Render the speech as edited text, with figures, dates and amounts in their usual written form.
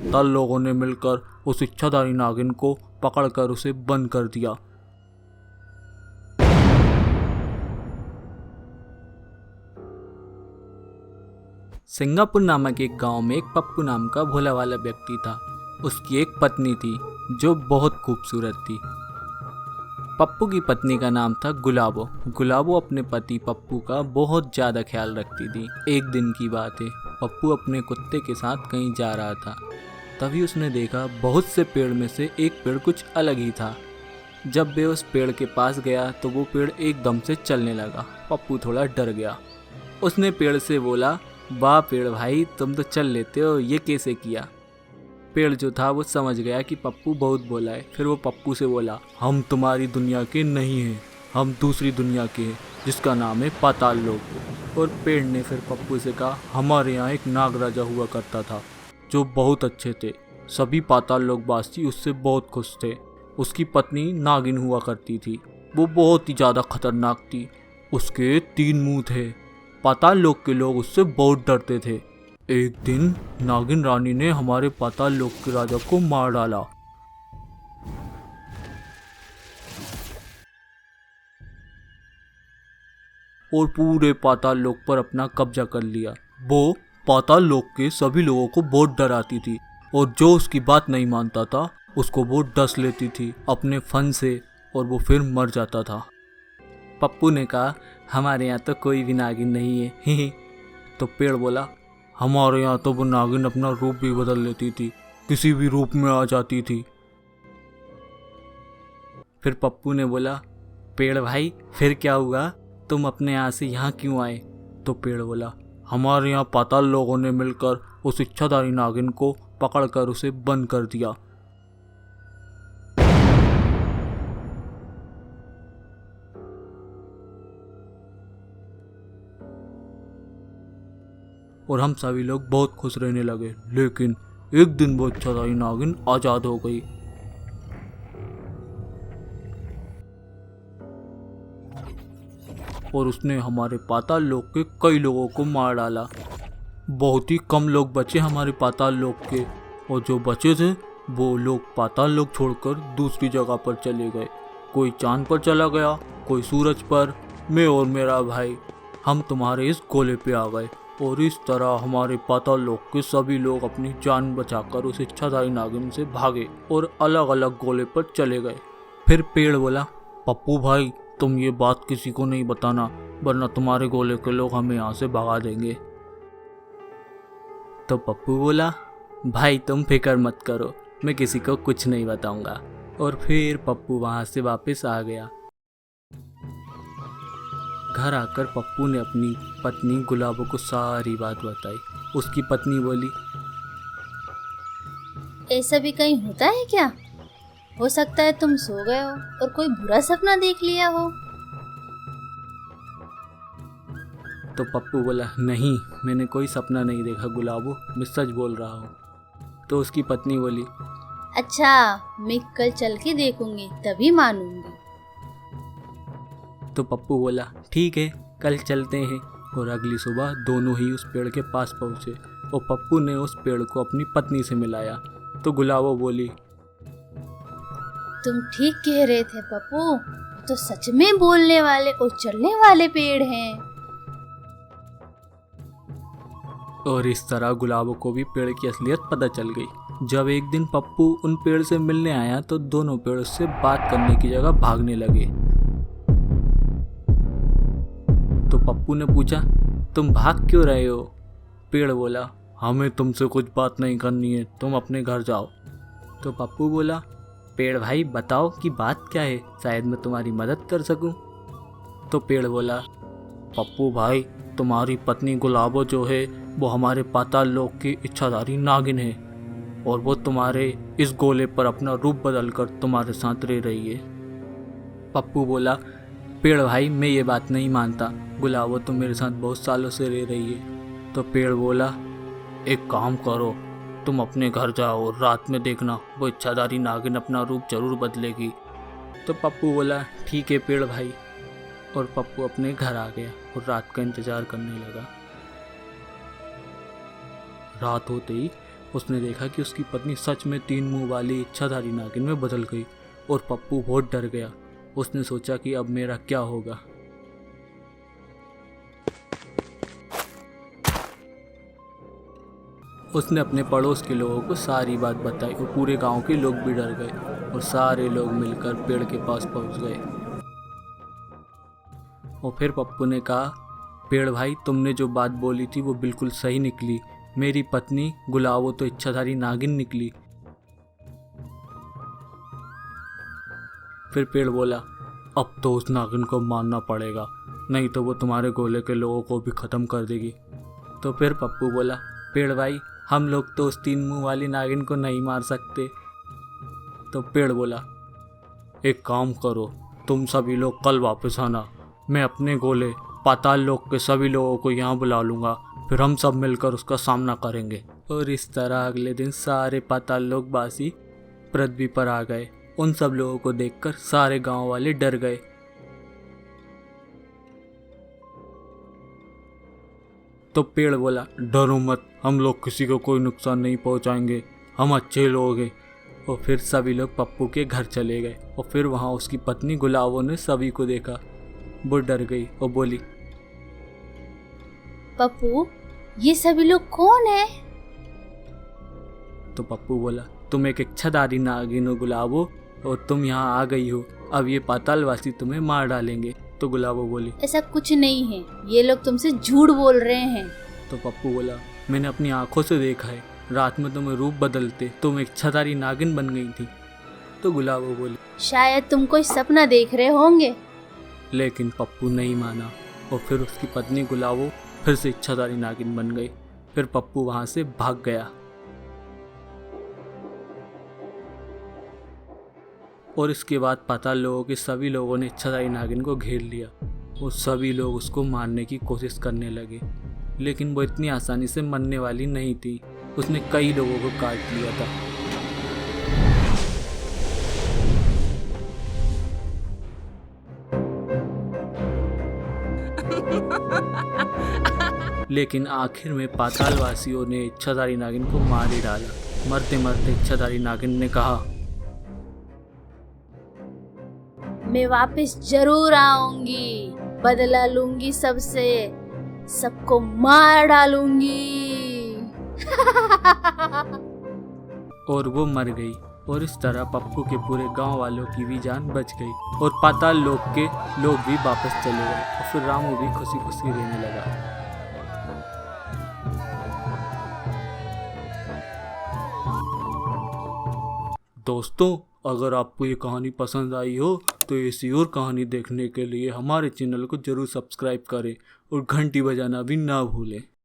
पाताल लोगों ने मिलकर उस इच्छाधारी नागिन को पकड़कर उसे बंद कर दिया। सिंगापुर नामक एक गांव में एक पप्पू नाम का भोला वाला व्यक्ति था। उसकी एक पत्नी थी जो बहुत खूबसूरत थी। पप्पू की पत्नी का नाम था गुलाबो। गुलाबो अपने पति पप्पू का बहुत ज़्यादा ख्याल रखती थी। एक दिन की बात है, पप्पू अपने कुत्ते के साथ कहीं जा रहा था। तभी उसने देखा बहुत से पेड़ में से एक पेड़ कुछ अलग ही था। जब वे उस पेड़ के पास गया तो वो पेड़ एकदम से चलने लगा। पप्पू थोड़ा डर गया। उसने पेड़ से बोला, वाह पेड़ भाई, तुम तो चल लेते हो, ये कैसे किया? पेड़ जो था वो समझ गया कि पप्पू बहुत बोला है। फिर वो पप्पू से बोला, हम तुम्हारी दुनिया के नहीं हैं, हम दूसरी दुनिया के हैं जिसका नाम है पाताल लोक। और पेड़ ने फिर पप्पू से कहा, हमारे यहाँ एक नाग राजा हुआ करता था जो बहुत अच्छे थे। सभी पाताल लोकवासी उससे बहुत खुश थे। उसकी पत्नी नागिन हुआ करती थी। वो बहुत ही ज़्यादा खतरनाक थी। उसके 3 मुंह थे। पाताल लोक के लोग उससे बहुत डरते थे। एक दिन नागिन रानी ने हमारे पाताल लोक के राजा को मार डाला। और पूरे पाताल लोक पर अपना कब्जा कर लिया। वो पाताल लोक के सभी लोगों को बहुत डराती थी और जो उसकी बात नहीं मानता था उसको वो डस लेती थी अपने फन से और वो फिर मर जाता था। पप्पू ने कहा, हमारे यहाँ तो कोई भी नागिन नहीं है। तो पेड़ बोला, हमारे यहाँ तो वो नागिन अपना रूप भी बदल लेती थी, किसी भी रूप में आ जाती थी। फिर पप्पू ने बोला, पेड़ भाई फिर क्या हुआ, तुम अपने यहाँ से यहाँ क्यों आए? तो पेड़ बोला, हमारे यहाँ पाताल लोगों ने मिलकर उस इच्छाधारी नागिन को पकड़कर उसे बंद कर दिया। और हम सभी लोग बहुत खुश रहने लगे। लेकिन एक दिन वो इच्छाधारी नागिन आजाद हो गई। और उसने हमारे पाताल लोक के कई लोगों को मार डाला। बहुत ही कम लोग बचे हमारे पाताल लोक के, और जो बचे थे वो लोग पाताल लोक छोड़कर दूसरी जगह पर चले गए। कोई चांद पर चला गया, कोई सूरज पर। मैं और मेरा भाई हम तुम्हारे इस गोले पे आ गए। और इस तरह हमारे पाताल लोक के सभी लोग अपनी जान बचाकर उस इच्छाधारी नागिन से भागे और अलग अलग गोले पर चले गए। फिर पेड़ बोला, पप्पू भाई तुम ये बात किसी को नहीं बताना, वरना तुम्हारे गोले के लोग हमें यहाँ से भगा देंगे। तो पप्पू बोला, भाई तुम फिक्र मत करो, मैं किसी को कुछ नहीं बताऊंगा। और फिर पप्पू वहाँ से वापस आ गया। घर आकर पप्पू ने अपनी पत्नी गुलाबो को सारी बात बताई। उसकी पत्नी बोली, ऐसा भी कहीं होता है क्या? हो सकता है तुम सो गए हो और कोई बुरा सपना देख लिया हो। तो पप्पू बोला, नहीं मैंने कोई सपना नहीं देखा गुलाबो, मैं सच बोल रहा हूँ। तो उसकी पत्नी बोली, अच्छा मैं कल चल के देखूंगी तभी मानूंगी। तो पप्पू बोला, ठीक है कल चलते हैं। और अगली सुबह दोनों ही उस पेड़ के पास पहुँचे और पप्पू ने उस पेड़ को अपनी पत्नी से मिलाया। तो गुलाबो बोली, तुम ठीक कह रहे थे पप्पू, तो सच में बोलने वाले और चलने वाले पेड़ हैं। और इस तरह गुलाबो को भी पेड़ की असलियत पता चल गई। जब एक दिन पप्पू उन पेड़ से मिलने आया तो दोनों पेड़ उससे बात करने की जगह भागने लगे। तो पप्पू ने पूछा, तुम भाग क्यों रहे हो? पेड़ बोला, हमें तुमसे कुछ बात नहीं करनी है, तुम अपने घर जाओ। तो पप्पू बोला, पेड़ भाई बताओ कि बात क्या है, शायद मैं तुम्हारी मदद कर सकूं। तो पेड़ बोला, पप्पू भाई तुम्हारी पत्नी गुलाबो जो है वो हमारे पाताल लोक की इच्छाधारी नागिन है और वो तुम्हारे इस गोले पर अपना रूप बदल कर तुम्हारे साथ रह रही है। पप्पू बोला, पेड़ भाई मैं ये बात नहीं मानता, गुलाबो तो मेरे साथ बहुत सालों से रह रही है। तो पेड़ बोला, एक काम करो, तुम अपने घर जाओ और रात में देखना वो इच्छाधारी नागिन अपना रूप जरूर बदलेगी। तो पप्पू बोला, ठीक है पेड़ भाई। और पप्पू अपने घर आ गया और रात का इंतजार करने लगा। रात होते ही उसने देखा कि उसकी पत्नी सच में 3 मुंह वाली इच्छाधारी नागिन में बदल गई और पप्पू बहुत डर गया। उसने सोचा कि अब मेरा क्या होगा। उसने अपने पड़ोस के लोगों को सारी बात बताई और पूरे गांव के लोग भी डर गए और सारे लोग मिलकर पेड़ के पास पहुंच गए। और फिर पप्पू ने कहा, पेड़ भाई, तुमने जो बात बोली थी वो बिल्कुल सही निकली। मेरी पत्नी गुलाबो तो इच्छाधारी नागिन निकली। फिर पेड़ बोला, अब तो उस नागिन को मारना पड़ेगा, नहीं तो वो तुम्हारे गोले के लोगों को भी ख़त्म कर देगी। तो फिर पप्पू बोला, पेड़ भाई, हम लोग तो उस 3 मुंह वाली नागिन को नहीं मार सकते। तो पेड़ बोला, एक काम करो, तुम सभी लोग कल वापस आना। मैं अपने गोले पाताल लोक के सभी लोगों को यहाँ बुला लूँगा, फिर हम सब मिलकर उसका सामना करेंगे। और इस तरह अगले दिन सारे पाताल लोकवासी पृथ्वी पर आ गए। उन सब लोगों को देखकर सारे गांव वाले डर गए। तो पेड़ बोला, डरो मत, हम लोग किसी को कोई नुकसान नहीं पहुंचाएंगे, हम अच्छे लोग हैं। और फिर सभी लोग पप्पू के घर चले गए। और फिर वहां उसकी पत्नी गुलाबो ने सभी को देखा। वो डर गई और बोली, पप्पू, ये सभी लोग कौन है? तो पप्पू बोला, तुम एक इच्छाधारी नागिन हो गुलाबो, और तुम यहाँ आ गई हो। अब ये पातालवासी तुम्हें मार डालेंगे। तो गुलाबो बोली, ऐसा कुछ नहीं है, ये लोग तुमसे झूठ बोल रहे हैं। तो पप्पू बोला, मैंने अपनी आंखों से देखा है, रात में तुम्हें रूप बदलते तुम एक इच्छाधारी नागिन बन गई थी। तो गुलाबो बोली, शायद तुम कोई सपना देख रहे होंगे। लेकिन पप्पू नहीं माना। और फिर उसकी पत्नी गुलाबो फिर से इच्छाधारी नागिन बन गई। फिर पप्पू वहां से भाग गया। और इसके बाद पाताल लोगों के सभी लोगों ने इच्छाधारी नागिन को घेर लिया और सभी लोग उसको मारने की कोशिश करने लगे। लेकिन वो इतनी आसानी से मरने वाली नहीं थी। उसने कई लोगों को काट लिया था। लेकिन आखिर में पातालवासियों ने इच्छाधारी नागिन को मार ही डाला। मरते मरते इच्छाधारी नागिन ने कहा, मैं वापस जरूर आऊंगी, बदला लूंगी सबसे, सबको मार डालूंगी। और वो मर गई। और इस तरह पप्पू के पूरे गांव वालों की भी जान बच गई और पाताल लोक के लोग भी वापस चले गए। और फिर रामू भी खुशी खुशी रहने लगा। दोस्तों, अगर आपको ये कहानी पसंद आई हो तो ऐसी और कहानी देखने के लिए हमारे चैनल को जरूर सब्सक्राइब करें और घंटी बजाना भी ना भूलें।